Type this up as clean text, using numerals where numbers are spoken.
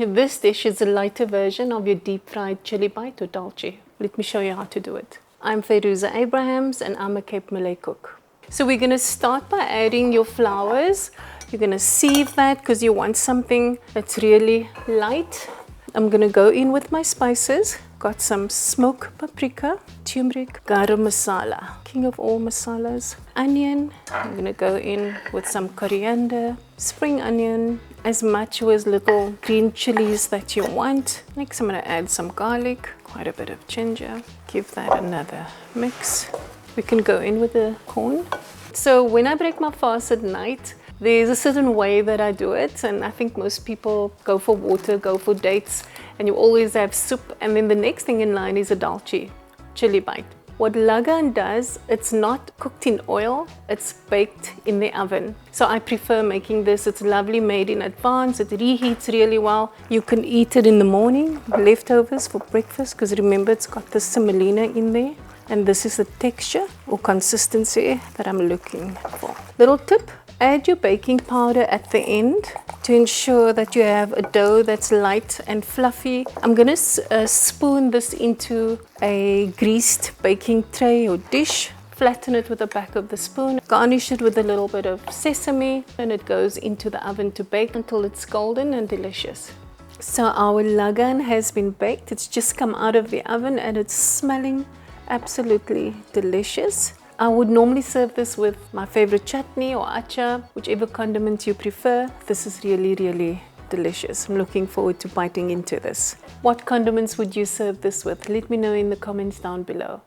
This dish is a lighter version of your deep fried chili bite or dalchi. Let me show you how to do it. I'm Fayruza Abrahams and I'm a Cape Malay cook. So we're going to start by adding your flours. You're going to sieve that because you want something that's really light. I'm going to go in with my spices. Got some smoked paprika, turmeric, garam masala, king of all masalas, onion. I'm going to go in with some coriander, spring onion, as much or as little green chilies that you want. Next I'm going to add some garlic, quite a bit of ginger. Give that another mix. We can go in with the corn. So when I break my fast at night, there's a certain way that I do it, and I think most people go for water, go for dates, and you always have soup, and then the next thing in line is a dalchi, chili bite. What Lagan does, it's not cooked in oil, it's baked in the oven. So I prefer making this. It's lovely made in advance, it reheats really well. You can eat it in the morning, leftovers for breakfast, because remember it's got the semolina in there. And this is the texture or consistency that I'm looking for. Little tip, add your baking powder at the end to ensure that you have a dough that's light and fluffy. I'm going to spoon this into a greased baking tray or dish. Flatten it with the back of the spoon. Garnish it with a little bit of sesame, and it goes into the oven to bake until it's golden and delicious. So our Lagan has been baked. It's just come out of the oven and it's smelling absolutely delicious. I would normally serve this with my favorite chutney or achar, whichever condiment you prefer. This is really, really delicious. I'm looking forward to biting into this. What condiments would you serve this with? Let me know in the comments down below.